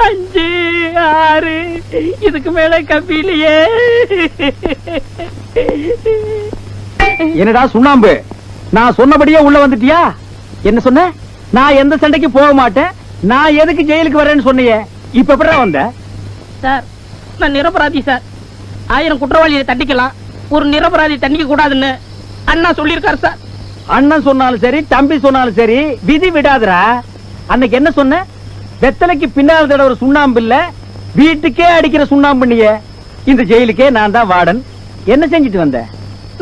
5 6 இதுக்கு மேல கம்பியிலேயே. என்னடா சுண்ணாம்பு, நான் சொன்னபடியே உள்ள வந்துட்டியா? என்ன சொன்ன? நான் எந்த சண்டைக்கு போக மாட்டேன், நான் எதுக்கு ஜெயிலுக்கு வரேன்னு சொன்னியே, இப்ப எப்படா வந்த? சார் நான் நிரபராதி சார். 1000 குற்றவாளியை தண்டிக்கலாம், ஒரு நிரபராதி தண்டிக்க கூடாதுன்னு அண்ணா சொல்லியிருக்காரு சார். அண்ணன் சொன்னாலும் சரி, தம்பி சொன்னாலும் சரி, விதி விடாதுடா. அன்னைக்கு என்ன சொன்ன? வெத்தலைக்கு பின்னால் தட ஒரு சுண்ணாம்பு இல்ல, வீட்டுக்கே அடிக்கிற சுண்ணாம்பு. நீ இந்த ஜெயிலுக்கே நான் தான் வார்டன். என்ன செஞ்சுட்டு வந்த?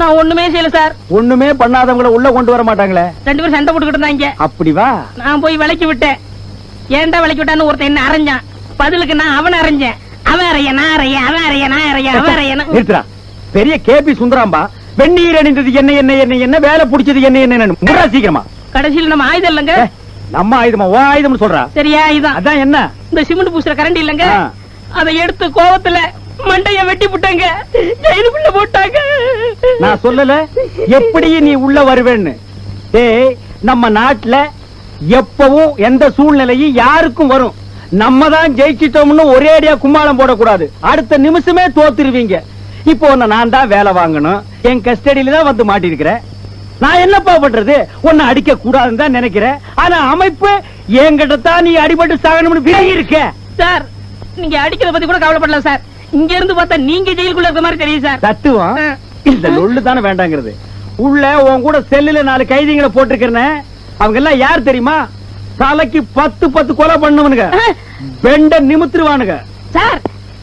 நான் ஒண்ணுமே செய்யல சார். ஒண்ணுமே பண்ணாதவங்கள உள்ள கொண்டு வர மாட்டாங்களே. 2 பேரும் சண்டை போட்டுக்கிட்டு இருந்தாங்க. அப்படி வா. நான் போய் விலைக்கு விட்டேன். ஏன்டா விலைக்கு விட்டான்னு ஒருத்தன் என்ன அரைஞ்சான். பதிலுக்கு நான் அவனை அரைஞ்சேன். அவன் அறைய நான் அறைய, அவன் அறைய நான் அறைய, அவன் அறைய. நிறுத்துறா. பெரிய கேபி சுந்தராம்பா, வெந்நீர் அணிந்தது என்ன என்ன என்ன என்ன, வேலை பிடிச்சது என்ன என்ன, முடா சீக்கிரமா. கடைசியில் நம்ம ஆயுதம் இல்லங்க. நம்ம ஆயுதமா? ஓ ஆயுதம் சொல்றா. சரியா? இதுதான். அதான் என்ன? இந்த சிமெண்ட் பூசுற கரண்ட் இல்லங்க, அதை எடுத்து கோவத்துல மண்டைய வெட்டி போட்டாங்க, ஜெயிலுக்குள்ள போட்டாங்க. நான் சொல்லல எப்படி நீ உள்ள வருவேன்னு. டேய், நம்ம நாட்டுல எப்பவும் எந்த சூழ்நிலையும் யாருக்கும் வரும். நம்ம தான் ஜெயிச்சிட்டோம்னு ஒரே அடியா கும்மாளம் போடக்கூடாது. அடுத்த நிமிஷமே தோத்துருவீங்க. இப்போ நான் தான் வேலை வாங்கணும், என் கஸ்டடியில தான் வந்து மாட்டிருக்கிறேன். நான் என்னப்பா பண்றது? உன்னை அடிக்க கூடாதுன்னு தான் நினைக்கிறேன். ஆனா அமைப்பு என்கிட்ட தான் நீ அடிபட்டு சாகணும்னு விலகி இருக்க. சார் நீங்க அடிக்கிறத பத்தி கூட கவலைப்படல சார். இங்க இருந்து பார்த்தா நீங்க ஜெயிலுக்குள்ள இருக்க மாதிரி தெரியும் சார். தத்துவம் இந்த லொள்ளு தானே வேண்டாங்கிறது. உள்ள உன் கூட செல்லுல 4 கைதிகளை போட்டிருக்கிறேன். அவங்க எல்லாம் யார் தெரியுமா? தலைக்கு 10 கொலை பண்ணுவனுங்க, பெண்ட நிமித்துருவானுங்க. சார்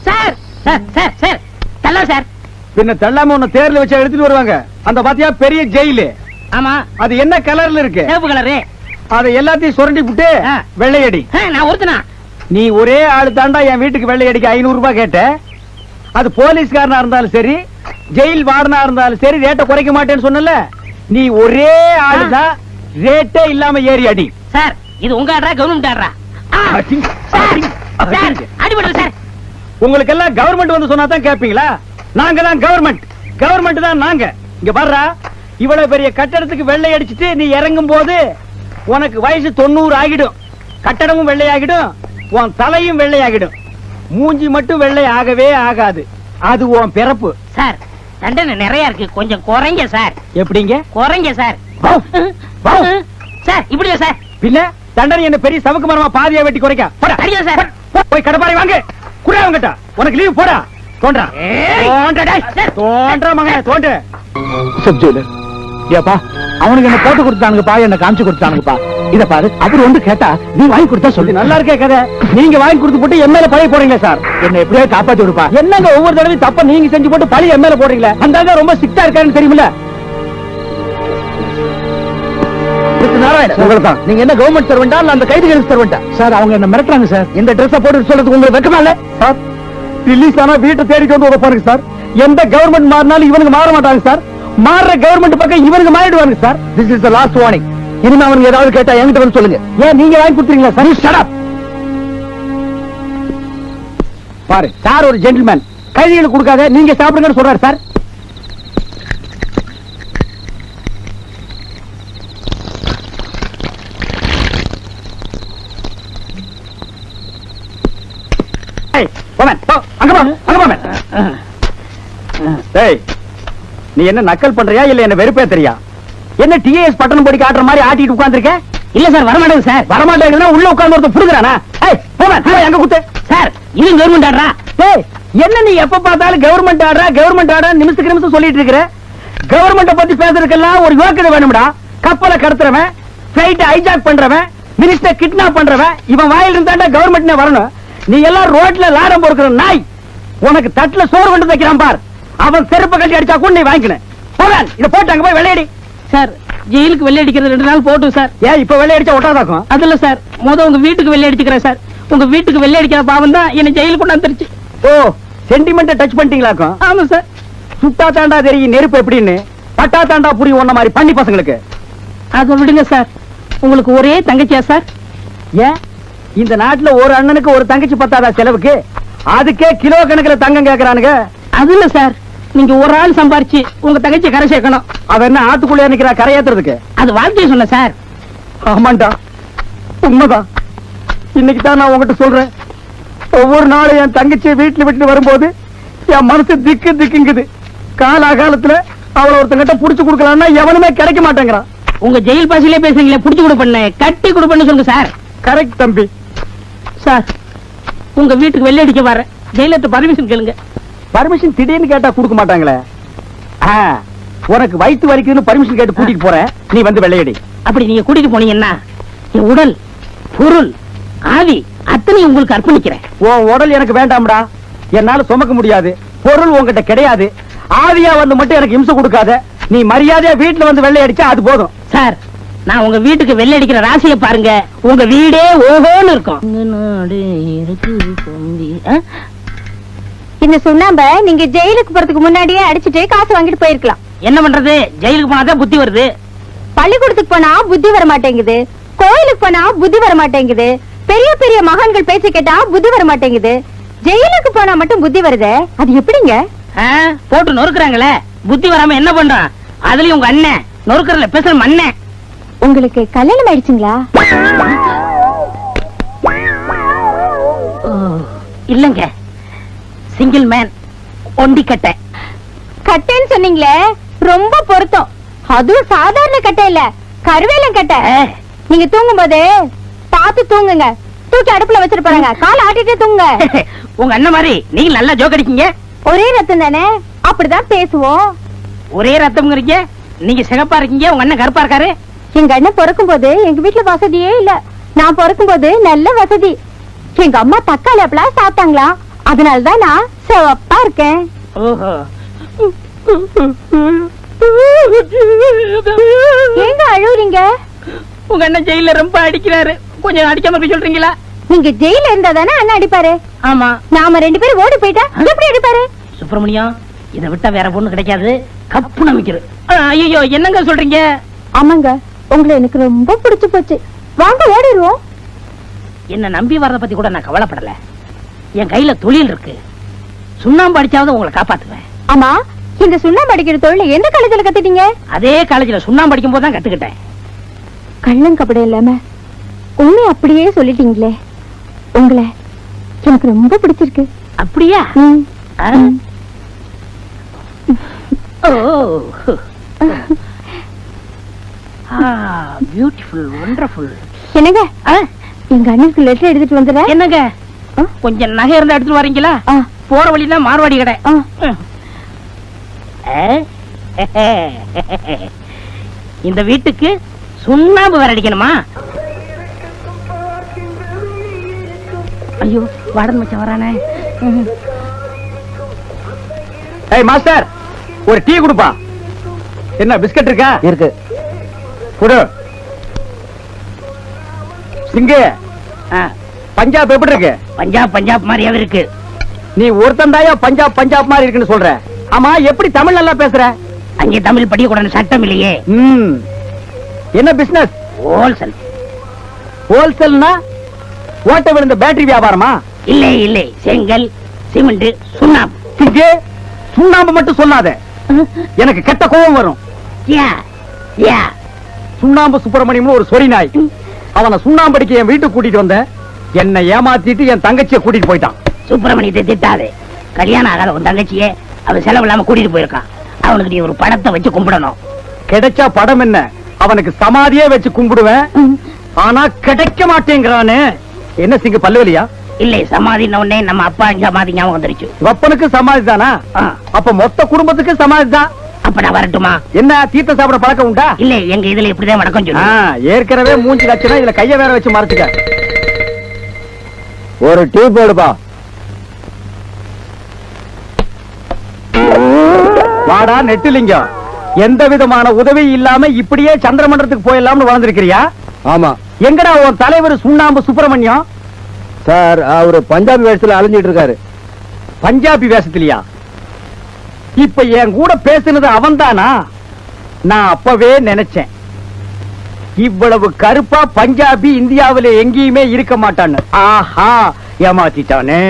சார் சார் சார் தள்ள சார். பின்ன தள்ளாம உன்னை தேர்ல வச்சு எடுத்துட்டு வருவாங்க. அந்த பாத்தியா பெரிய ஜெயிலு? ஆமா. அது என்ன கலர்ல இருக்கு? சிவப்பு கலரு. அதை எல்லாத்தையும் சுரண்டி விட்டு வெள்ளையடி. நான் ஒருத்தனா? நீ ஒரே ஆளு தாண்டா என் வீட்டுக்கு வெள்ளையடிக்கு 500 ரூபாய் கேட்ட. அது போலீஸ்காரனா இருந்தாலும் சரி, ஜெயில் வார்டனா இருந்தாலும் சரி, ரேட்டை குறைக்க மாட்டேன்னு சொன்னல. நீ ஒரே ஆளுதான், ரேட்டே இல்லாம ஏறி அடி. சார் இது உங்க ஆடுறா கவர்மெண்ட் ஆடுறா? அடிபடுது சார். உங்களுக்கு எல்லாம் கவர்மெண்ட் வந்து சொன்னா தான் கேப்பீங்களா? நாங்க தான் கவர்மெண்ட், கவர்மெண்ட் தான் நாங்க. இங்க பாருடா, இவ்வளவு பெரிய கட்டடத்துக்கு வெள்ளை அடிச்சிட்டு நீ இறங்கும் போது உனக்கு வயசு 90 ஆகிடும். கட்டடமும் வெள்ளையாகிடும், உன் தலையும் வெள்ளையாகிடும். மூஞ்சி மட்டும் வெள்ளை ஆகவே ஆகாது. அது உன் பிறப்பு. சார் தண்டனை நிறைய இருக்கு, கொஞ்சம் குறைங்க சார். எப்படிங்க குறைங்க சார்? சார் இப்படியா சார்? பின்ன தண்டனை என்ன பெரிய சவுக்கு மரமா பாதியா வெட்டி குறைக்க? அடியா சார். போய் கடப்பாரை வாங்க, குறையாவங்கட்டா. உனக்கு லீவ் போடா. தோன்றா தோன்றா மகனே தோன்று. சப்ஜெக்ட் ஏப்பா, அவனுக்கு என்ன போட்டு கொடுத்தானுங்கப்பா, என்ன காமிச்சு கொடுத்தானுங்கப்பா. இத பாரு, அவர் ஒன்று கேட்டா நீ வாங்கி கொடுத்தா சொல்லி. நல்லா இருக்கே கதை. நீங்க வாங்கி கொடுத்து போட்டு என் மேல பழைய போறீங்க சார். என்ன எப்படியாவது காப்பாத்தி விடுப்பா. என்னங்க ஒவ்வொரு தடவையும் தப்ப நீங்க செஞ்சு போட்டு பழைய என் மேல போடுறீங்களா? அந்த ரொம்ப ஸ்ட்ரிக்ட்டா இருக்காருன்னு தெரியுமில்ல? நீங்க என்ன கவர்மெண்ட் சர்வெண்டா இல்ல அந்த கைதிகளுக்கு சர்வெண்டா? சார் அவங்க என்ன மிரட்டுறாங்க சார். இந்த ட்ரெஸ் போட்டு சொல்றதுக்கு உங்களுக்கு வெக்கமா இல்ல சார்? ரிலீஸ் ஆனா வீட்டை தேடிட்டு வந்து உட்காருங்க சார். எந்த கவர்மெண்ட் மாறினாலும் இவனுக்கு மாற மாட்டாங்க சார். மாறுற கவர்மெண்ட் பக்கம் இவனுக்கு மாறிடுவாங்க sir. This is the last warning. இனிமே அவனுக்கு ஏதாவது கேட்டா என்கிட்ட வந்து சொல்லுங்க. ஏன் நீங்க வாங்கி கொடுத்துறீங்களா சார்? Shut up. பாரு சார், ஒரு ஜென்டில்மேன். கைதிகளுக்கு கொடுக்காத, நீங்க சாப்பிடுங்கன்னு சொல்றாரு சார். நீ என்ன நக்கல் பண்றியா இல்ல என்ன வெறுப்பே தெரியா? என்ன டிஎஸ் பட்டணம் போடி காட்டுற மாதிரி ஆட்டிட்டு உட்கார்ந்திருக்க? இல்ல சார், வரமாட்டேங்க சார். வரமாட்டேங்கன்னா உள்ள உட்கார்ந்து ஒருத்தன் புடுங்கறானா? எங்க குத்து சார்? இது கவர்மெண்ட் ஆடுறா. என்ன நீ எப்ப பார்த்தாலும் கவர்மெண்ட் ஆடுறா கவர்மெண்ட் ஆடுறா நிமிஷத்துக்கு நிமிஷம் சொல்லிட்டு இருக்கிற? கவர்மெண்ட பத்தி பேசுறதுக்கெல்லாம் ஒரு யோக்கியதை வேணும்டா. கப்பலை கடத்துறவன், பிளைட் ஹைஜாக் பண்றவன், மினிஸ்டர் கிட்னாப் பண்றவன், இவன் வாயில இருந்தாண்டா கவர்மெண்ட்னே வரணும். நீ எல்லாம் ரோட்ல லாடம் பொறுக்கிற நாய். உனக்கு தட்டுல சோறு கொண்டு வைக்கிறான் பார், அவன் செருப்பை கட்டி அடிச்சா கூட நீ வாங்கிக்கணும். போவேன் இதை போட்டாங்க போய் வெள்ளையடி. சார் ஜெயிலுக்கு வெள்ளை அடிக்கிறது 2 நாள் போட்டும் சார். ஏன் இப்ப வெள்ளை அடிச்சா ஒட்டாதாக்கும்? அதுல சார், உங்க வீட்டுக்கு வெள்ளை அடிச்சுக்கிறேன் சார். உங்க வீட்டுக்கு வெள்ளை அடிக்கிற பாவம் தான் என்ன ஜெயிலுக்கு கொண்டாந்துருச்சு. ஓ, சென்டிமெண்ட்டை டச் பண்ணிட்டீங்களாக்கும்? ஆமா சார். சுட்டா தாண்டா தெரியும் நெருப்பு எப்படின்னு, பட்டா தாண்டா புரியும் ஒன்ன மாதிரி பண்ணி பசங்களுக்கு. அதை விடுங்க சார். உங்களுக்கு ஒரே தங்கச்சியா சார்? ஏன் இந்த நாட்டுல ஒரு அண்ணனுக்கு ஒரு தங்கச்சி பத்தாதா செலவுக்கு? அதுக்கே கிலோ கணக்குல தங்கம் கேக்குறானுங்க. அது இல்ல சார், நீங்க ஒரு ஆள் சம்பாரிச்சு உங்க தங்கச்சி கரை சேர்க்கணும். அவ என்ன ஆத்துக்குள்ளே நிக்கிறா கரை ஏத்துறதுக்கு? அது வாழ்க்கையை சொன்ன சார். ஆமாண்டா, உண்மைதான். இன்னைக்கு தான் நான் உங்ககிட்ட சொல்றேன். ஒவ்வொரு நாளும் என் தங்கச்சியை வீட்டுல விட்டு வரும்போது என் மனசு திக்கு திக்குங்குது. காலாகாலத்துல அவளை ஒருத்தங்கிட்ட புடிச்சு கொடுக்கலாம்னா எவனுமே கிடைக்க மாட்டேங்கிறான். உங்க ஜெயில் பாசிலே பேசுறீங்களே, புடிச்சு கொடுப்பண்ணு, கட்டி கொடுப்பண்ணு சொல்லுங்க சார். கரெக்ட் தம்பி. சார், உங்க வீட்டுக்கு வெள்ளை அடிக்க வர ஜெயிலத்து பர்மிஷன் கேளுங்க. பர்மிஷன் திடீர்னு கேட்டா கொடுக்க மாட்டாங்களே. உனக்கு வயிற்று வரைக்கும் பர்மிஷன் கேட்டு கூட்டிட்டு போறேன், நீ வந்து வெள்ளையடி. அப்படி நீங்க கூட்டிட்டு போனீங்கன்னா என் உடல், பொருள், ஆவி அத்தனை உங்களுக்கு அர்ப்பணிக்கிறேன். உன் உடல் எனக்கு வேண்டாம்டா, என்னால சுமக்க முடியாது. பொருள் உன்கிட்ட கிடையாது. ஆவியா வந்து மட்டும் எனக்கு இம்சை கொடுக்காத. நீ மரியாதையா வீட்டுல வந்து வெள்ளை அடிச்சா அது போதும். சார், நான் உங்க வீட்டுக்கு வெள்ளை அடிக்கிற ராசியை பாருங்க, உங்க வீடே ஓஹோன்னு இருக்கும். இந்த சுண்ணாம்ப நீங்க ஜெயிலுக்கு போறதுக்கு முன்னாடியே அடிச்சிட்டு காசு வாங்கிட்டு போயிருக்கலாம். என்ன பண்றது, ஜெயிலுக்கு போனாதான் புத்தி வருது. பள்ளிக்கூடத்துக்கு போனா புத்தி வர மாட்டேங்குது, கோயிலுக்கு போனா புத்தி வர மாட்டேங்குது, பெரிய பெரிய மகான்கள் பேச்சு கேட்டா புத்தி வர மாட்டேங்குது. ஜெயிலுக்கு போனா மட்டும் புத்தி வருதே, அது எப்படிங்க? போட்டு நொறுக்குறாங்களே, புத்தி வராம என்ன பண்றான்? அதுலயும் உங்க அண்ணன் நொறுக்கறல பேசுற மண்ணன். உங்களுக்கு கல்யாணம் ஆயிடுச்சுங்களா? இல்லங்க, சிங்கிள் மேன், ஒண்டி கட்டை. கட்டைன்னு சொன்னீங்களே, ரொம்ப பொருத்தம். அதுவும் சாதாரண கட்டை இல்ல, கருவேலம் கட்டை. நீங்க தூங்கும் போது பார்த்து தூங்குங்க. தூக்கி அடுப்புல வச்சிருப்பாங்க, கால் ஆட்டிட்டே தூங்குங்க. உங்க அண்ணன் மாதிரி நீங்க நல்லா ஜோக் அடிக்கீங்க. ஒரே ரத்தம் தானே, அப்படிதான் பேசுவோம். ஒரே ரத்தம்ங்கிறீங்க, நீங்க சிகப்பா இருக்கீங்க, உங்க அண்ணன் கருப்பா இருக்காரு. எங்க அண்ணன் பிறக்கும் போது எங்க வீட்டுல வசதியே இல்ல. நான் பிறக்கும் போது நல்ல வசதி. எங்க அம்மா தக்காளி அப்பெல்லாம் சாப்பிட்டாங்களா, அதனாலதான் நான் சிவப்பா இருக்கேன். ஓஹோ. ஏங்க அழுவுறீங்க? உங்க அண்ணன் ஜெயில ரொம்ப அடிக்கிறாரு, கொஞ்சம் அடிக்காம இருக்க சொல்றீங்களா? நீங்க ஜெயில இருந்தா தானே அண்ணன் அடிப்பாரு. ஆமா, நாம ரெண்டு பேரும் ஓடி போயிட்டா எப்படி அடிப்பாரு? சுப்பிரமணியம், இதை விட்டா வேற பொண்ணு கிடைக்காது. கப்பு நம்பிக்கிறது. ஐயோ, என்னங்க சொல்றீங்க? ஆமாங்க, உங்களை எனக்கு ரொம்ப பிடிச்சு போச்சு. வாங்க ஓடிடுவோம். என்ன நம்பி வர்றத பத்தி கூட நான் கவலைப்படல. என் கையில தொழில் இருக்கு, சுண்ணாம்பு அடிச்சாவது உங்களை காப்பாத்துவேன். ஆமா, இந்த சுண்ணாம்பு அடிக்கிற தொழில் எந்த காலேஜ்ல கத்துட்டீங்க? அதே காலேஜ்ல சுண்ணாம்பு அடிக்கும் போது தான் கத்துக்கிட்டேன். கள்ளம் கபடி இல்லாம உண்மை அப்படியே சொல்லிட்டீங்களே. உங்களை எனக்கு ரொம்ப பிடிச்சிருக்கு. அப்படியா? ஓ, பியூட்டிஃபுல், வண்டர்ஃபுல். என்னங்க, எங்க அண்ணனுக்கு லெட்டர் எடுத்துட்டு வந்துடுறேன். என்னங்க, கொஞ்சம் நகை இருந்தா எடுத்துட்டு வரீங்களா? போற வழியில மார்வாடி கடை. இந்த வீட்டுக்கு சுண்ணாம்பு வேற அடிக்கணுமா? ஐயோ, வாடன் மச்சான் வரானே. ஏய் மாஸ்டர், ஒரு டீ கொடுப்பா. என்ன பிஸ்கட் இருக்கா? இருக்கு, குடு. சிங்கு, பஞ்சாப் எப்படி இருக்கு? பஞ்சாப் பஞ்சாப் மாதிரியாவே இருக்கு. நீ ஒருத்தன் தாயா பஞ்சாப் பஞ்சாப் மாதிரி இருக்குன்னு சொல்ற. ஆமா, எப்படி தமிழ் நல்லா பேசுற? அங்கே தமிழ் படிக்க கூடாது சட்டம் இல்லையே. என்ன பிசினஸ்? ஹோல்சேல். ஹோல்சேல்னா ஓட்ட விழுந்த பேட்டரி வியாபாரமா? இல்லை இல்லை, செங்கல், சிமெண்ட், சுண்ணாம்பு. சிங்கு, சுண்ணாம்பு மட்டும் சொல்லாத, எனக்கு கெட்ட கோபம் வரும். சுண்ணாம்பு சுப்பிரமணியம் ஒரு சொரி நாய். அவனை சுண்ணாம்பு அடிக்க என் வீட்டுக்கு கூட்டிட்டு வந்த, என்னை ஏமாத்திட்டு என் தங்கச்சியை கூட்டிட்டு போயிட்டான். சுப்பிரமணியத்தை திட்டாது. கல்யாணம் ஆகாத உன் தங்கச்சியே அவன் செலவு இல்லாம கூட்டிட்டு போயிருக்கான். அவனுக்கு நீ ஒரு படத்தை வச்சு கும்பிடணும். கிடைச்சா படம் என்ன, அவனுக்கு சமாதியே வச்சு கும்பிடுவேன். ஆனா கிடைக்க மாட்டேங்கிறானே. என்ன சிங்கு, பல்லுவலியா? இல்லை, சமாதின உடனே நம்ம அப்பா சமாதி ஞாபகம் வந்துருச்சு. அப்பனுக்கு சமாதி தானா? அப்ப மொத்த குடும்பத்துக்கு சமாதி தான். அப்ப நான் வரட்டுமா? என்ன தீர்த்த சாப்பிட பழக்கம் உண்டா? இல்ல, எங்க இதுல இப்படிதான் வணக்கம் சொல்லு. ஏற்கனவே மூஞ்சி லட்சணம், இதுல கைய வேற வச்சு மறைச்சுக்க. ஒரு டீ போடுப்பா. வாடா நெட்டிலிங்கம், எந்த விதமான உதவி இல்லாம இப்படியே சந்திரமண்டலத்துக்கு போயிடலாம்னு வளர்ந்திருக்கிறியா? ஆமா. எங்கடா உன் தலைவர் சுண்ணாம்பு சுப்பிரமணியம்? சார், அவரு பஞ்சாபி வேஷத்துல அலைஞ்சிட்டு இருக்காரு. பஞ்சாபி வேஷத்திலியா? இப்ப என் கூட பேசுனது அவன் தானா? நான் அப்பவே நினைச்சேன், இவ்வளவு கருப்பா பஞ்சாபி இந்தியாவில எங்கேயுமே இருக்க மாட்டான்னு. ஆஹா, ஏமாத்திட்டானே.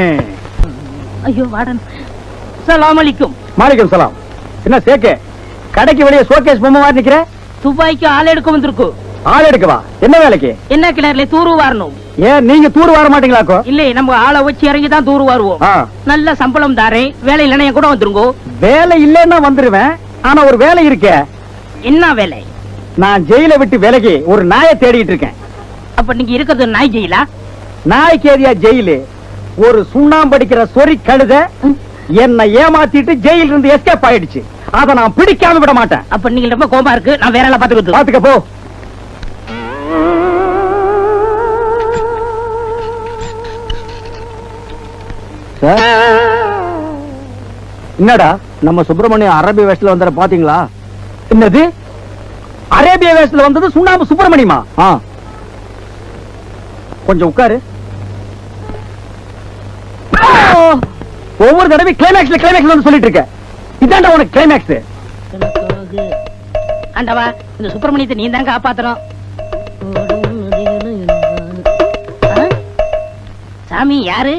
ஐயோ வாடன். சலாம் அலைக்கும். மாலிகம் சலாம். என்ன சேக்கே, கடைக்கு வெளியே ஷோகேஸ் பொம்மை மாதிரி நிக்கிற? துபாய்க்கு ஆள் எடுக்க வந்திருக்கு. ஆள் எடுக்கவா? என்ன வேலைக்கு? என்ன கிணறுல தூரு வாரணும். ஏன் நீங்க தூர் வர மாட்டீங்களாக்கோ? இல்ல நம்ம ஆளை வச்சு இறங்கி தான் தூர் வருவோம். ஆ. நல்ல சம்பளம் தாரேன், வேலை இல்லைன்னா என் கூட வந்துருங்கோ. வேலை இல்லைன்னா வந்துருவேன். ஆனா ஒரு வேலை இருக்கே. என்ன வேலை? நான் ஜெயில விட்டு விலகி ஒரு நாயை தேடிட்டு இருக்கேன். அப்ப நீங்க இருக்கிறது நாய் ஜெயிலா? நாய்க்கு ஏரியா ஜெயிலு. ஒரு சுண்ணாம்படிக்கிற சொறி கழுத என்னை ஏமாத்திட்டு ஜெயில இருந்து எஸ்கேப் ஆயிடுச்சு. அத நான் பிடிக்காம விட மாட்டேன். அப்ப நீங்க ரொம்ப கோபமா இருக்கு, நான் வேற எல்லாம் பாத்துக்கிட்டு. பாத்துக்க போ. என்னடா நம்ம சுப்பிரமணியம் அரேபிய வேஷத்துல வந்தத பாத்தீங்களா? என்னது அரேபிய வேஷத்துல வந்தது சுண்ணாம்பு சுப்பிரமணியமா? கொஞ்சம் உட்காரு. ஒவ்வொரு தடவை கிளைமேக்ஸ்ல வந்து சொல்லிட்டு இருக்க. இதான்டா உனக்கு கிளைமேக்ஸ். ஆண்டவா, இந்த சுப்பிரமணியத்தை நீ தான் காப்பாத்தணும். சாமி யாரு?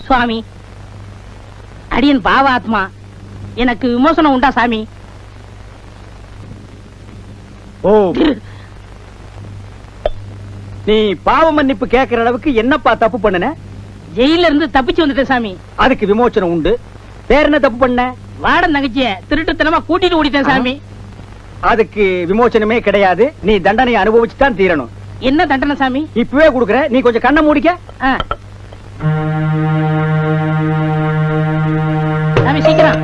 சுவாமி, அடியன் பாவாத்மா, எனக்கு விமோசனம் உண்டா சாமி? ஓ, நீ பாவ மன்னிப்பு கேட்கிற அளவுக்கு என்னப்பா தப்பு பண்ணன? ஜெயில இருந்து தப்பிச்சு வந்துட்டேன் சாமி. அதுக்கு விமோசனம் உண்டு. வேற என்ன தப்பு பண்ண? வாடன் தங்கச்சிய திருட்டுத்தனமா கூட்டிட்டு ஓடிட்டேன் சாமி. அதுக்கு விமோசனமே கிடையாது. நீ தண்டனை அனுபவிச்சுதான் தீரணும். என்ன தண்டனை சாமி? இப்பவே கொடுக்கற. நீ கொஞ்சம் கண்ணை மூடிக்க. சாமி சீக்கிரம்.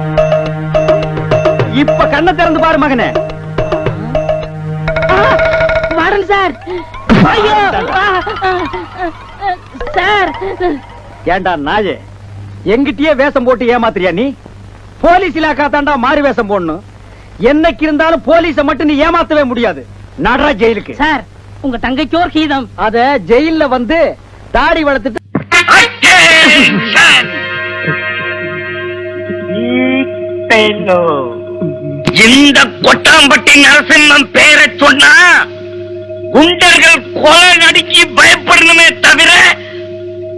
இப்ப கண்ணை திறந்து பாரு மகனே. வாடன் சார். ஐயோ சார். ஏண்டா நாயே, எங்கிட்டயே வேஷம் போட்டு ஏமாத்துறியா நீ? போலீஸ் இலாக்கா தாண்டா மாறி வேஷம் போடணும். என்னைக்கு இருந்தாலும் போலீஸ மட்டும் நீ ஏமாத்தவே முடியாது. நடரா ஜெயிலுக்கு. சார், உங்க தங்கைக்கோர் கீதம். அத ஜெயில்ல வந்து தாடி வளர்த்துட்டு இந்த கொட்டாம்பட்டி நரசிம்மன் பேரை சொன்னா குண்டர்கள் கொலை நடுக்கி பயப்படணுமே தவிர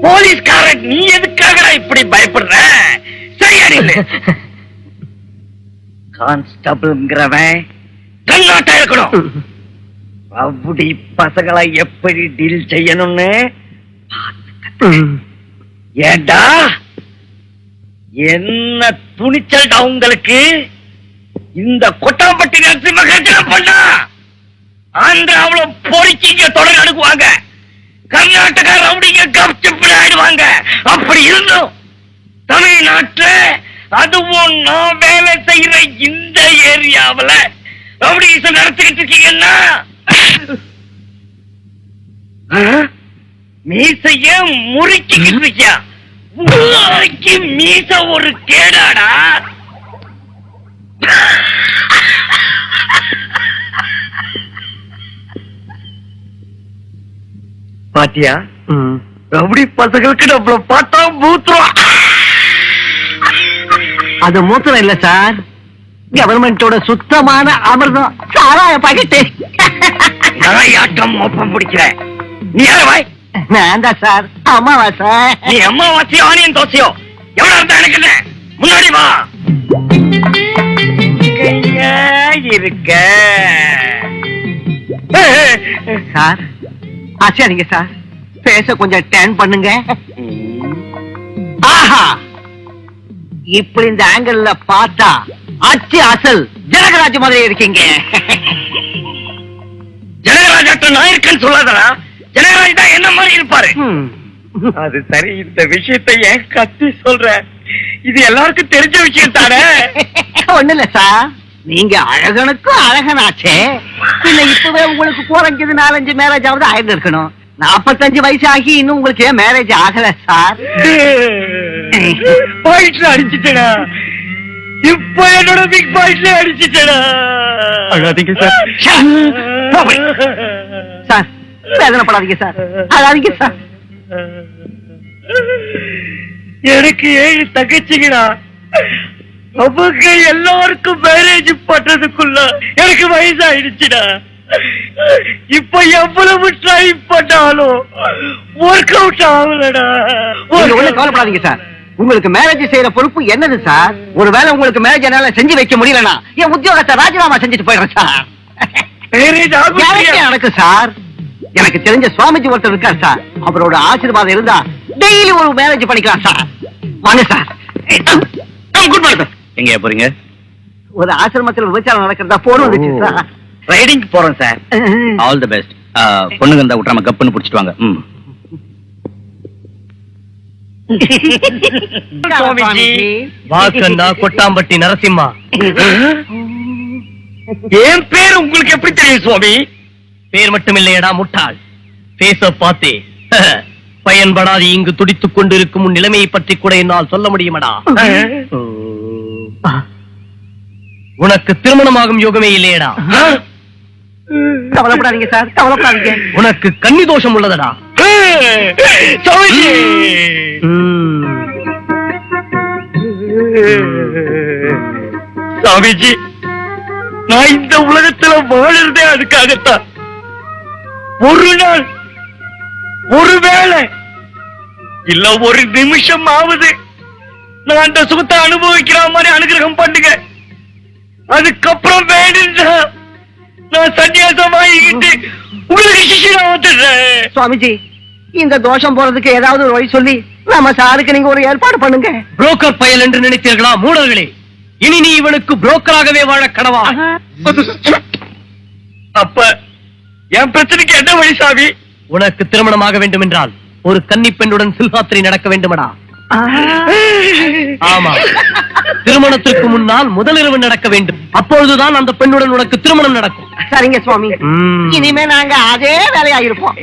போலீஸ்காரன் நீ எதுக்காக இப்படி பயப்படுற? சரியா? கான்ஸ்டபிள்ங்கிறவன் கண்ணாட்டா இருக்கணும். அப்படி பசங்களை எப்படி டீல் செய்யணும்னு ஏண்டா என்ன துணிச்சல்டா உங்களுக்கு? இந்த கொட்டாம்பட்டி நரசிம்ம கர்ஜனை பண்ணா ஆந்திராவுல பொறுக்கிங்க தொடர் அணுகுவாங்க. கர்நாடகா ரவுடிங்க கப்சிப்பு ஆயிடுவாங்க. அப்படி இருந்தும் தமிழ்நாட்டுல, அதுவும் நான் வேலை செய்யற இந்த ஏரியாவுல ரவுடிசம் நடத்திக்கிட்டு இருக்கீங்கன்னா மீசைய முறுக்கிக்கிட்டு இருக்கியா? மீச ஒரு கேடாடா. பாத்தியா, ரவுடி பசங்களுக்கு நம்மள பார்த்தா மூத்துறோம். அது மூத்திரம் இல்ல சார், கவர்மெண்டோட சுத்தமான அமிர்தம் சாராய பாக்கெட்டு. நகையாட்டம் மோப்பம் பிடிக்கிற நீ யாரவாய்? நான் தான் சார், அம்மாவாசை. நீ அம்மாவாசையோ ஆனியன் தோசையோ எவ்வளவு இருந்தா எனக்கு என்ன? முன்னாடி வா. இருக்க சார் ஆச்சாரிங்க சார், பேச கொஞ்சம் டேன் பண்ணுங்க. ஆஹா, இப்படி இந்த ஆங்கிள் பார்த்தா அச்சு அசல் ஜனகராஜ் மாதிரி இருக்கீங்க. ஜனகராஜாட்டம் நான் இருக்கேன்னு சொல்லாதடா. ஜனகராஜ் தான் என்ன மாதிரி இருப்பாரு. அது சரி, இந்த விஷயத்தை ஏன் கத்தி சொல்ற? இது எல்லாருக்கும் தெரிஞ்ச விஷயம் தானே. ஒண்ணு இல்ல சார், நீங்க அழகனுக்கும் அழகனாச்சே. இல்ல இப்பவே உங்களுக்கு குறைஞ்சது 4-5 மேரேஜ் ஆகுது ஆயிரம் இருக்கணும். 45 வயசு ஆகி இன்னும் உங்களுக்கு ஏன் மேரேஜ் ஆகல சார்? பாயிண்ட்ல அடிச்சுட்டா. இப்ப என்னோட பிக் பாயிண்ட்ல அடிச்சுட்டா. அழாதீங்க சார். சார் வேதனைப்படாதீங்க சார், அழாதீங்க சார். எனக்கு 7 தங்கச்சிங்கடா. அவங்க எல்லாருக்கும் மேரேஜ் பண்றதுக்குள்ள எனக்கு வயசாயிடுச்சுடா. இப்ப எவ்வளவு ட்ரை பண்ணாலும் ஒர்க் அவுட் ஆகலடா. கவலைப்படாதீங்க சார், உங்களுக்கு மேரேஜ் செய்யற பொறுப்பு என்னது சார்? ஒருவேளை உங்களுக்கு மேரேஜ் என்னால செஞ்சு வைக்க முடியலனா என் உத்தியோகத்தை ராஜினாமா செஞ்சுட்டு போயிடுறேன் சார். மேரேஜ் ஆகும் நடக்கு சார். எனக்கு தெரிஞ்ச சுவாமிஜி ஒருத்தர் இருக்கார் சார். அவரோட ஆசீர்வாதம் இருந்தா டெய்லி ஒரு மேரேஜ் பண்ணிக்கலாம் சார். வாங்க சார். Good morning sir. எங்க போறீங்க? ஒரு ஆசிரமத்தில் விபச்சாரம் நடக்கிறதா போன் வந்துச்சு சார். ரைடிங் போறோம் சார். All the best. பொண்ணுங்க இருந்தா விட்டுறாம கப்புன்னு புடிச்சிட்டு வாங்க. சுவாமிஜி. வாக்கண்ணா கொட்டாம்பட்டி நரசிம்மா. என் பேர் உங்களுக்கு எப்படி தெரியும் சுவாமி? பேர் மட்டும் இல்லையடா முட்டாள், பேச பார்த்தே. பயன்படாது இங்கு துடித்துக் கொண்டிருக்கும் உன் நிலைமையை பற்றி கூட என்னால் சொல்ல முடியுமடா. உனக்கு திருமணமாகும் யோகமே இல்லையடா. கவலைப்படாதீங்க சார், கவலைப்படாதீங்க. உனக்கு கன்னி தோஷம் உள்ளதடா. சுவாமிஜி. சுவாமிஜி, நான் இந்த உலகத்துல வாழறதே அதுக்காகத்தான். ஒரு நாள், ஒரு வேளை இல்ல ஒரு நிமிஷம் ஆகுது நான் அந்த சுகத்தை அனுபவிக்கிற மாதிரி அனுகிரகம் பண்ணுங்க. அதுக்கப்புறம் வேணும்னா நான் சன்னியாசம் வாங்கிக்கிட்டு உங்களுக்கு சிஷ்யனா வந்துடுறேன். சுவாமிஜி, இந்த தோஷம் போறதுக்கு ஏதாவது ஒரு வழி சொல்லி நம்ம சாருக்கு நீங்க ஒரு ஏற்பாடு பண்ணுங்க. புரோக்கர் பயல் என்று நினைத்தீர்களா மூடர்களே? இனி நீ இவனுக்கு புரோக்கராகவே வாழ கடவா. அப்ப என் பிரச்சனைக்கு என்ன வழி சாமி? உனக்கு திருமணமாக வேண்டும் என்றால் ஒரு கன்னி பெண்ணுடன் சில்காத்திரி நடக்க வேண்டுமடா. ஆமா, திருமணத்திற்கு முன்னால் முதலிரவு நடக்க வேண்டும். அப்பொழுதுதான் அந்த பெண்ணுடன் உனக்கு திருமணம் நடக்கும். சரிங்க சுவாமி, இனிமே நாங்க அதே வேலையாயிருப்போம்.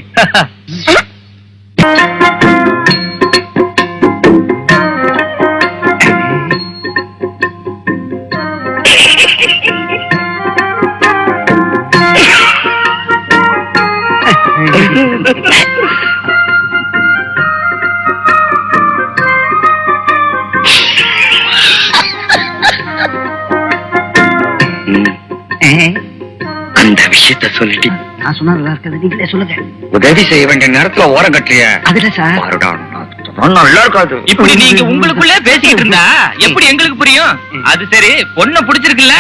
அந்த விஷயத்த சொல்லிட்டு நான் சொன்னா நல்லா இருக்கிறது நீங்களே சொல்லுங்க. உதவி செய்ய வேண்டிய நேரத்துல ஓரம் கட்டலைய அதுல சார் நல்லா இருக்காது. இப்படி நீங்க உங்களுக்குள்ள பேசிக்கிட்டு இருந்தா எப்படி எங்களுக்கு புரியும்? அது சரி, பொண்ண பிடிச்சிருக்குல்ல?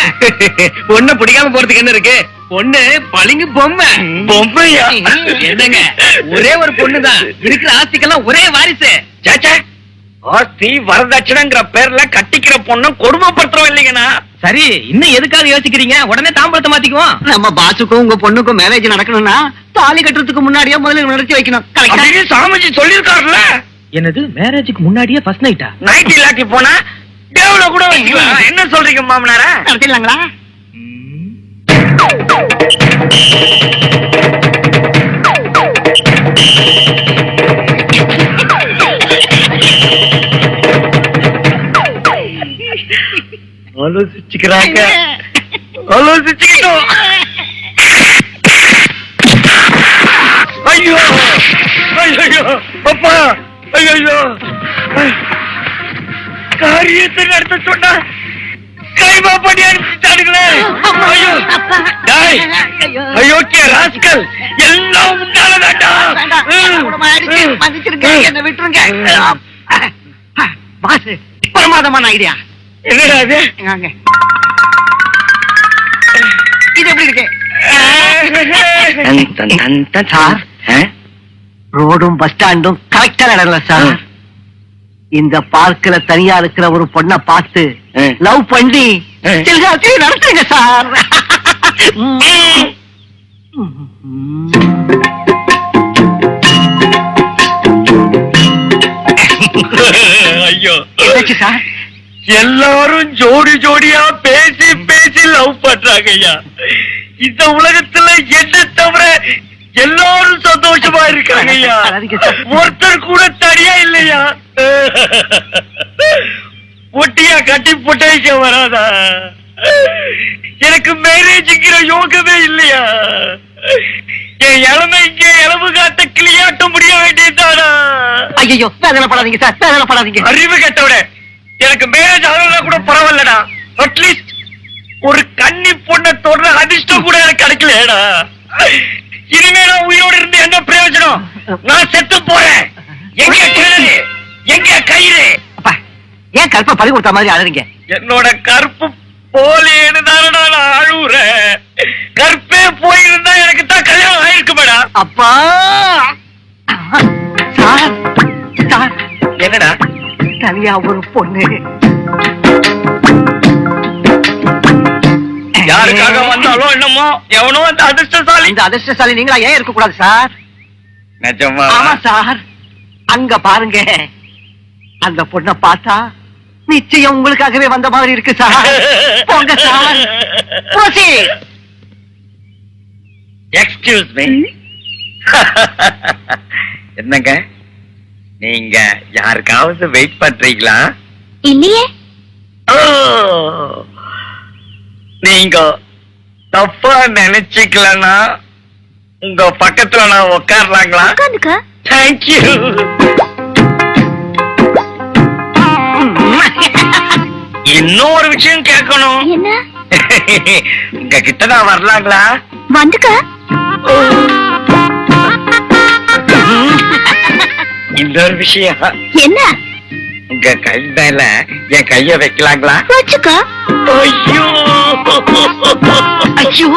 பொண்ணு பிடிக்காம போறதுக்கு என்ன இருக்கு? பொண்ணு பளிங்கு பொம்மை. பொம்மையா? என்னங்க, ஒரே ஒரு பொண்ணுதான், இருக்கிற ஆஸ்திக்கெல்லாம் ஒரே வாரிசு. சாச்சா, ஆஸ்தி வரதட்சணைங்கிற பேர்ல கட்டிக்கிற பொண்ணு கொடுமைப்படுத்துறோம் இல்லைங்கண்ணா. சரி, இன்னும் எதுக்காக யோசிக்கிறீங்க? உடனே தாம்பளத்தை மாத்திக்குவோம். நம்ம பாசுக்கும் உங்க பொண்ணுக்கும் மேரேஜ் நடக்கணும்னா தாலி கட்டுறதுக்கு முன்னாடியே முதல்ல நடத்தி வைக்கணும். அப்படின்னு சாமிஜி சொல்லிருக்காருல்ல. என்னது, மேரேஜுக்கு முன்னாடியே ஃபர்ஸ்ட் நைட்டா? நைட் இல்லாட்டி போனா டேவ்ல கூட வச்சுக்கலாம். என்ன சொல்றீங்க மாமனார? நடத்திடலாங்களா? ஆலோசிச்சுக்கிறாங்க, ஆலோசிச்சுக்கிட்டோம். ஐயோ ஐயோ அப்பா, ஐயோ காரியத்தை நடத்த சொன்னா கைமா பண்ணி அனுப்பிட்டானுங்களே. ஐயோ டேய், அயோக்கிய ராஸ்கல், எல்லாம் உன்னால வேண்டாம். என்ன விட்டுருங்க பாஸ். பிரமாதமான ஐடியா. என்னடா இது? இது எப்படி இருக்கு சார்? ரோடும் பஸ் ஸ்டாண்டும் கரெக்டா நடக்கல சார். இந்த பார்க்ல தனியா இருக்கிற ஒரு பொண்ணை பார்த்து லவ் பண்ணி நடத்துங்க சார். ஐயோ சார், எல்லாரும் ஜோடி ஜோடியா பேசி பேசி லவ் பண்றாங்க ஐயா. இந்த உலகத்துல என்ன தவிர எல்லாரும் சந்தோஷமா இருக்காங்க ஐயா. ஒருத்தர் கூட தனியா இல்லையா? ஒட்டியா கட்டி பொட்டேஷ வராதா? எனக்கு மேரேஜ்ங்கிற யோகமே இல்லையா? என் இளமை இங்க இளவு காட்ட கிளியாட்ட முடிய வேண்டியதானா? ஐயோ வேதனைப்படாதீங்க சார், வேதனைப்படாதீங்க. அறிவு கேட்டவிட எனக்கு மேரேஜ் ஆகலாம் கூட பரவாயில்லடா. அட்லீஸ்ட் ஒரு கன்னி பொண்ணை தொடர அதிர்ஷ்டம் கூட எனக்கு கிடைக்கலடா. இனிமே நான் உயிரோடு இருந்து என்ன பிரயோஜனம்? நான் செத்து போறேன். எங்க கிணறு, எங்க கயிறு? ஏன் கற்ப பறி கொடுத்த மாதிரி அழறீங்க? என்னோட கற்பு போலேன்னு தானடா நான் அழுவுறேன். கற்பே போயிருந்தா எனக்கு தான் கல்யாணம் ஆயிருக்கு மேடம். அப்பா சார் சார் என்னடா தனியா ஒரு பொண்ணு யாருக்காக வந்தாலும் என்னமோ எவனோ அந்த அதிர்ஷ்டசாலி. இந்த அதிர்ஷ்டசாலி நீங்களா ஏன் இருக்க கூடாது சார்? நிஜமா? ஆமா சார். அங்க பாருங்க, அந்த பொண்ண பார்த்தா நிச்சயம் உங்களுக்காகவே வந்த மாதிரி இருக்கு சார். போங்க சார். Proceed. Excuse me. என்னங்க நீங்க யாருக்காவது வெயிட் பண்றீங்களா? இல்லையே. ஓ, நீங்க தப்பா நினைச்சுக்கலன்னா உங்க பக்கத்துல நான் உட்காரலாங்களா? உட்காந்துக்க. தேங்க்யூ. இன்னொரு விஷயம் கேட்கணும். என்ன? உங்க கிட்ட நான் வரலாங்களா? வந்துக்க. இன்னொரு விஷயம். என்ன? உங்க கை மேல என் கைய வைக்கலாங்களா? வச்சுக்க. ஐயோ ஐயோ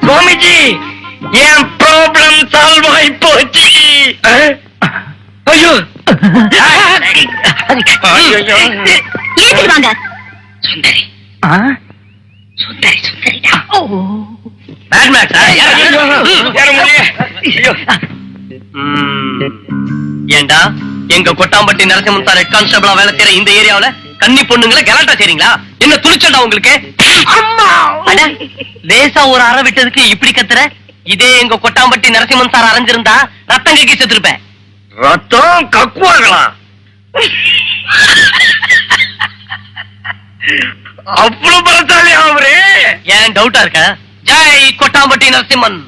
சுவாமிஜி, என் ப்ராப்ளம் சால்வ் ஆயி போச்சு. ஐயோ ஐயோ. ஏத்திட்டு வாங்க. சுந்தரி ஆ? சுந்தரி சுந்தரிடா. Batman sir. ஏற முடியல. ஐயோ. ஏண்டா எங்க கொட்டாம்பட்டி நரசிம்மன் சார் ஹெட் கான்ஸ்டபிளா வேலை செய்யற இந்த ஏரியாவுல கன்னி பொண்ணுங்களை கலாட்டா செய்றீங்களா? என்ன துணிச்சண்டா உங்களுக்கு? அட, லேசா ஒரு அறை விட்டதுக்கு இப்படி கத்துற? இதே எங்க கொட்டாம்பட்டி நரசிம்மன் சார் அரைஞ்சிருந்தா ரத்தம் கக்கி செத்துருப்பேன். ரத்தம் கக்குவாங்களா? அவ்வளவு பலசாலி அவரு? ஏன் டவுட்டா இருக்க? ஜெய் கொட்டாம்பட்டி நரசிம்மன்.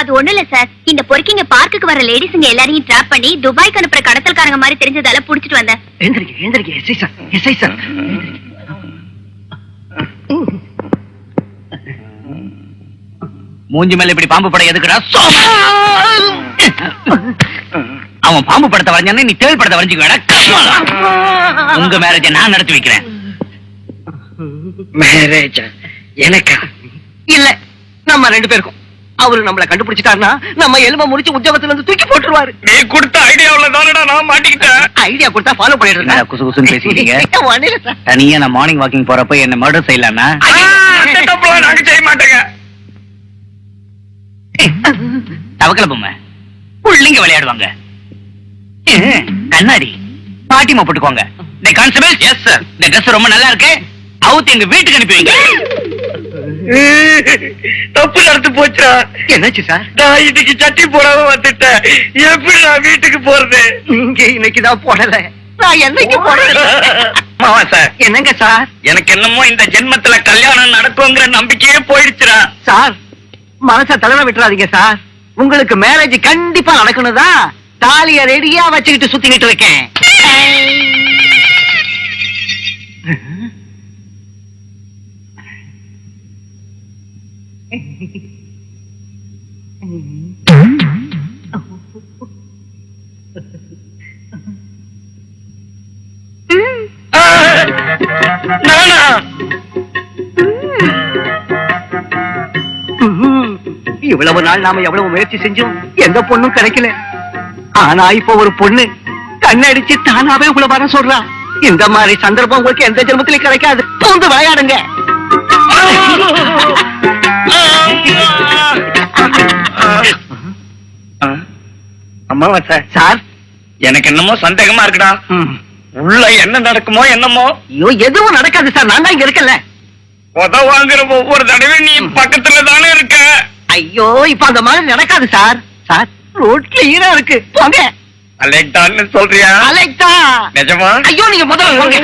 அது ஒண்ணு இல்ல சார். இந்த பொறுக்கிங்க பார்க்குக்கு வர லேடிஸ்ங்க எல்லாரையும் டிராப் பண்ணி துபாய்க்கு அனுப்புற கடத்தல்காரங்க மாதிரி தெரிஞ்சதால புடிச்சிட்டு வந்தேன். எழுந்திருக்க எழுந்திருக்க. SI sir, SI sir. மூஞ்சி மேல இப்படி பாம்பு படம் எதுக்குடா? அவன் பாம்பு படத்தை வரைஞ்சானே நீ தேள் படத்தை வரைஞ்சுக்க. உங்க மேரேஜ நான் நடத்தி வைக்கிறேன். மேரேஜ் எனக்கா? இல்ல, நம்ம ரெண்டு பேருக்கும். அவரு நம்மள கண்டுபிடிச்சிட்டாருன்னா நம்ம எலும்ப முடிச்சு உத்தியோகத்துல இருந்து தூக்கி போட்டுருவாரு. நீ கொடுத்த ஐடியாவுல தானடா நான் மாட்டிக்கிட்டேன். ஐடியா கொடுத்தா ஃபாலோ பண்ணிட்டு இருக்கேன். குசு குசுன்னு பேசிட்டீங்க. தனியா நான் மார்னிங் வாக்கிங் போறப்ப என்ன மர்டர் செய்யலாம்னா அந்த தப்புலாம் நாங்க செய்ய மாட்டேங்க. தவக்கல பொம்மை புள்ளிங்க விளையாடுவாங்க. கண்ணாடி பாட்டிமா போட்டுக்கோங்க. Constable, yes sir. இந்த ட்ரெஸ் ரொம்ப நல்லா இருக்கு. அவுத்து எங்க வீட்டுக்கு அனுப்பி வைங்க. தப்பு நடந்து போச்சா? என்னாச்சு சார்? நான் இன்னைக்கு சட்டி போடாம வந்துட்டேன். எப்படி நான் வீட்டுக்கு போறது? நீங்க இன்னைக்குதான் போடல, நான் என்னைக்கு போடல. மாமா சார், என்னங்க சார்? எனக்கு என்னமோ இந்த ஜென்மத்துல கல்யாணம் நடக்குங்கிற நம்பிக்கையே போயிடுச்சுடா. சார், மனச தளர விட்டுறாதீங்க சார். உங்களுக்கு மேரேஜ் கண்டிப்பா நடக்கணும்தான் தாலிய ரெடியா வச்சுக்கிட்டு சுத்திக்கிட்டு இருக்கேன். நானா? இவ்வளவு நாள் நாம எவ்வளவு முயற்சி செஞ்சோம், எந்த பொண்ணும் கிடைக்கல. ஆனா இப்ப ஒரு பொண்ணு கண்ணடிச்சு தானாவே உங்களை வர சொல்றா. இந்த மாதிரி சந்தர்ப்பம் உங்களுக்கு எந்த ஜென்மத்திலும் கிடைக்காது. பூந்து விளையாடுங்க. அம்மாவா சார், சார், எனக்கு என்னமோ சந்தேகமா இருக்குடா. உள்ள என்ன நடக்குமோ என்னமோ. ஐயோ, எதுவும் நடக்காது சார். நான் தான் இங்க இருக்கல. உத வாங்குற ஒவ்வொரு தடவையும் நீ பக்கத்துல தானே இருக்க. ஐயோ, இப்ப அந்த மாதிரி நடக்காது சார். சார், ரோட் கிளியரா இருக்கு. போங்க. அலெக்டான்னு சொல்றியா? அலெக்டா. நிஜமா? ஐயோ, நீங்க முதல்ல போங்க.